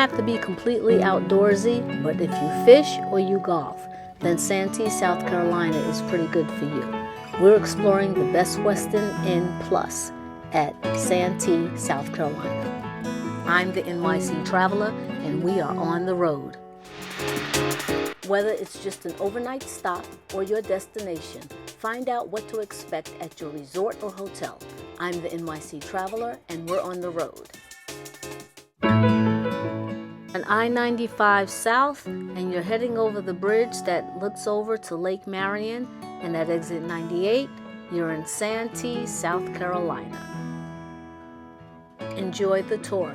have to be completely outdoorsy, but if you fish or you golf, then Santee, South Carolina is pretty good for you. We're exploring the Best Western Inn Plus at Santee, South Carolina. I'm the NYC Traveler, and we are on the road. Whether it's just an overnight stop or your destination, find out what to expect at your resort or hotel. I'm the NYC Traveler, and we're on the road. On I-95 South, and you're heading over the bridge that looks over to Lake Marion, and at exit 98, you're in Santee, South Carolina. Enjoy the tour.